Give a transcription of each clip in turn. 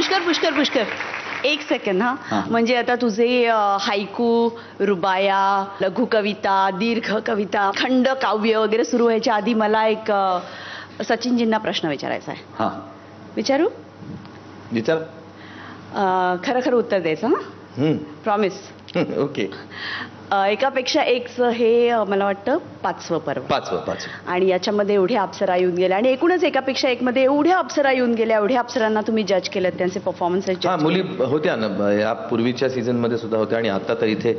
पुष्कर पुष्कर पुष्कर एक सेकंड. हां. म्हणजे आता तुझे हायकू, रुबाया, लघु कविता, दीर्घ कविता, खंड काव्य वगैरे सुरू व्हायच्या आधी मला एक सचिनजींना प्रश्न विचारायचा आहे. हां विचारू? विचार. खरं खरं उत्तर द्यायचं. हां, प्रॉमिस. ओके. एकापेक्षा एकचं हे मला वाटतं 5वं पर्व. 5 आणि याच्यामध्ये एवढ्या अप्सरा येऊन गेल्या आणि एकूणच एकापेक्षा एक मध्ये एवढ्या अप्सरा येऊन गेल्या. एवढ्या अप्सरांना तुम्ही जज केलं, त्यांचे परफॉर्मन्सेस. हा, मुली होत्या ना या पूर्वीच्या सीझन मध्ये सुद्धा होत्या आणि आता तर इथे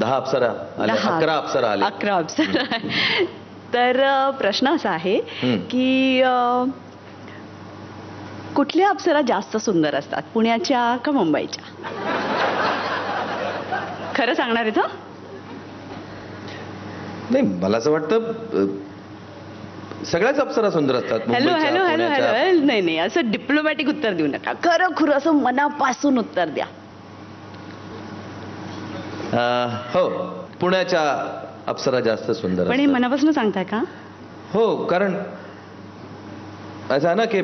10 अप्सरा आल्या, 11 अप्सरा आल्या. 11 अप्सरा. तर प्रश्न असा आहे की कुठल्या अप्सरा जास्त सुंदर असतात, पुण्याच्या का मुंबईच्या? खरं सांगणार आहे? नाही, मला असं वाटतं सगळ्याच अप्सरा सुंदर असतात. हॅलो हॅलो हॅलो हॅलो नाही नाही, असं डिप्लोमॅटिक उत्तर देऊ नका. खरं खुरं असं मनापासून उत्तर द्या. हो, पुण्याच्या अप्सरा जास्त सुंदर. पण हे मनापासून सांगताय का? हो, कारण ऐसा ना कि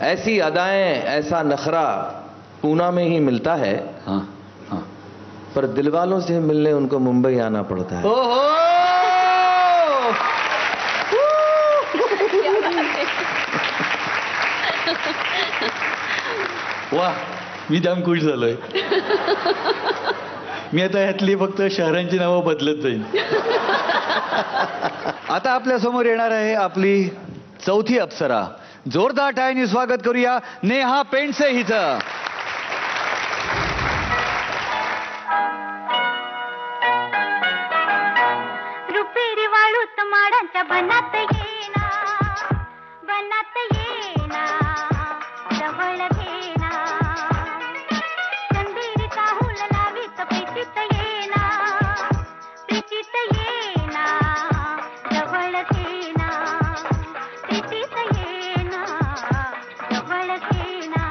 ऐसी अदाएं ऐसा नखरा पूना में ही मिलता है. हाँ हाँ, पर दिल वालों से मिलने उनको मुंबई आना पड़ता है. ओहो, वाह, मी जाम खुश झालोय. मी आता ह्यातली फक्त शहरांची नावं बदलत जाईल. आता आपल्या समोर येणार आहे आपली चौथी अप्सरा. जोरदार टाळ्यांनी स्वागत करूया नेहा पेंडसे हिचं. रुपेरी वाळूत माडांच्या बनात येना, बनात येना, जवळ घेना, चंदेरी काहूल लावीत प्रीतीत येना, प्रीतीत येना, जवळ घेना, प्रीतीत येना, जवळ घेना.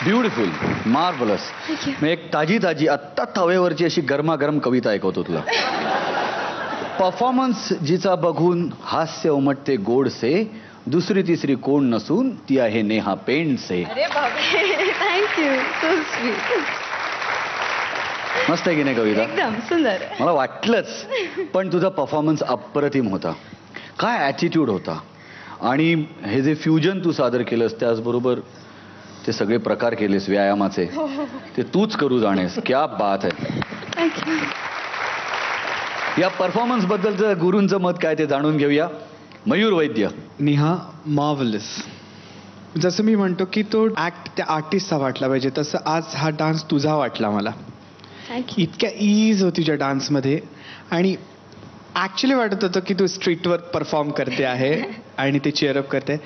Beautiful, marvellous. मी एक ताजी ताजी आत्ता तव्यावरची अशी गरमागरम कविता ऐकवतो तुला. परफॉर्मन्स जिचा बघून हास्य उमटते गोडसे, दुसरी तिसरी कोण नसून ती आहे नेहा पेंडसे. अरे बापरे, थँक्यू, सो स्वीट. मस्त आहे की नाही कविता? एकदम सुंदर. मला वाटलंच, पण तुझा परफॉर्मन्स अप्रतिम होता. काय ॲटिट्यूड होता, आणि हे जे फ्युजन तू सादर केलंस, त्याचबरोबर ते सगळे प्रकार केलेस व्यायामाचे, ते तूच करू जाणेस. क्या बात आहे. थँक्यू. या परफॉर्मन्स बद्दलचं गुरूंचं मत काय ते जाणून घेऊया. मयूर वैद्य. नेहा मार्वलस. जसं मी म्हणतो की तो ऍक्ट त्या आर्टिस्टचा वाटला पाहिजे, तसं आज हा डान्स तुझा वाटला मला. थँक्यू. इतक्या ईज होती तुझ्या डान्समध्ये, आणि ॲक्च्युली वाटत होतं की तू स्ट्रीटवर परफॉर्म करते आहे आणि ते चेअरअप करते.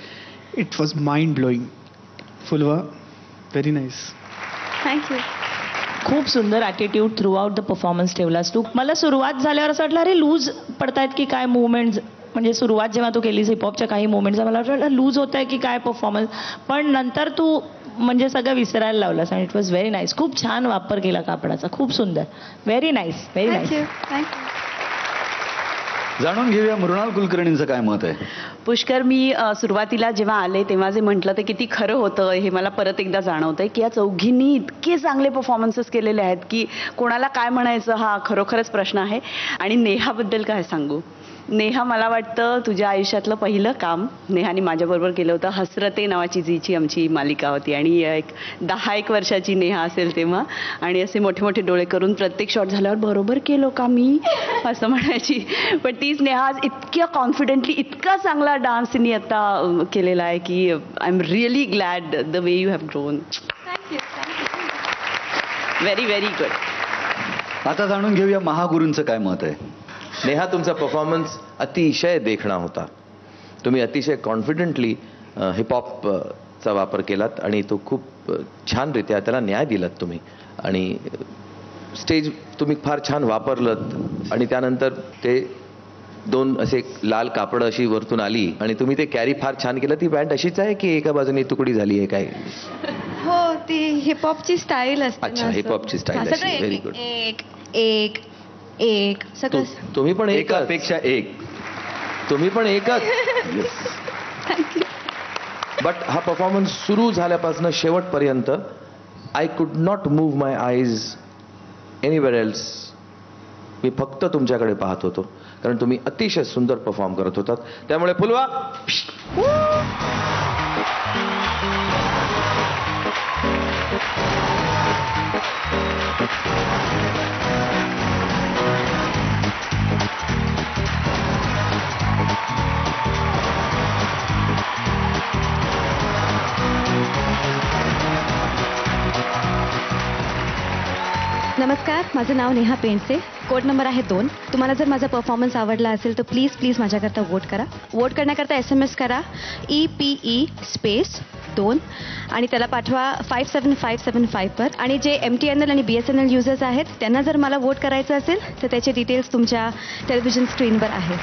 It was mind blowing. Phulwa, very nice. Thank you. खूप सुंदर attitude throughout the performance ठेवलास तू. मला सुरुवात झाल्यावर असं वाटलं, अरे लूज पडतायत की काय मुवमेंट्स, म्हणजे सुरुवात जेव्हा तू केलीस हिपहॉपच्या काही मुवमेंट्स, मला वाटलं लूज होत आहे की काय परफॉर्मन्स, पण नंतर तू म्हणजे सगळं विसरायला लावलास. आणि इट वॉज व्हेरी नाईस. खूप छान वापर केला कापडाचा, खूप सुंदर. Very nice, very nice. Thank you. Thank you. जाणून घेऊया मृणाल कुलकर्णींचं काय मत आहे. पुष्कर, मी सुरुवातीला जेव्हा आले तेव्हा जे म्हटलं ते किती खरं होतं हे मला परत एकदा जाणवतंय की या चौघींनी इतके चांगले परफॉर्मन्सेस केलेले आहेत की कोणाला काय म्हणायचं हा खरोखरच प्रश्न आहे. आणि नेहाबद्दल काय सांगू. नेहा, मला वाटतं तुझ्या आयुष्यातलं पहिलं काम नेहाने माझ्याबरोबर केलं होतं. हसरते नावाची जीची आमची मालिका होती, आणि एक 10-1 वर्षाची नेहा असेल तेव्हा, आणि असे मोठे मोठे डोळे करून प्रत्येक शॉट झाल्यावर बरोबर केलो का मी असं म्हणायची. पण तीच नेहा आज इतक्या कॉन्फिडेंटली इतका चांगला डान्स तिने आता केलेला आहे की I am really glad the way you have grown. Thank you. Very very good. आता जाणून घेऊया महागुरूंचं काय मत आहे. नेहा, तुमचा परफॉर्मन्स अतिशय देखणा होता. तुम्ही अतिशय कॉन्फिडेंटली हिपहॉपचा वापर केलात आणि तो खूप छानरित्या त्याला न्याय दिलात तुम्ही. आणि स्टेज तुम्ही फार छान वापरलत, आणि त्यानंतर ते 2 असे लाल कापड अशी वरतून आली आणि तुम्ही ते कॅरी फार छान केलं. ती पॅन्ट अशीच आहे की एका बाजूने तुकडी झाली आहे काय? हो, ती हिपहॉपची स्टाईल असते. अच्छा, हिपहॉपची स्टाईल अशी. Very good. एक एक एक सगळं. तुम्ही पण एकापेक्षा एक. तुम्ही पण एकच. बट हा परफॉर्मन्स सुरू झाल्यापासून शेवटपर्यंत I could not move my eyes anywhere else. मी फक्त तुमच्याकडे पाहत होतो, कारण तुम्ही अतिशय सुंदर परफॉर्म करत होतात. त्यामुळे फुलवा. नमस्कार, माझं नाव नेहा पेंडसे. कोड नंबर आहे 2. तुम्हाला जर माझा परफॉर्मन्स आवडला असेल तर प्लीज प्लीज माझ्याकरता वोट करा. वोट करण्याकरता SMS करा EPE2 आणि त्याला पाठवा 57575 वर. आणि जे MTNL आणि BSNL युजर्स आहेत त्यांना जर मला वोट करायचं असेल तर त्याचे डिटेल्स तुमच्या टेलिव्हिजन स्क्रीनवर आहे.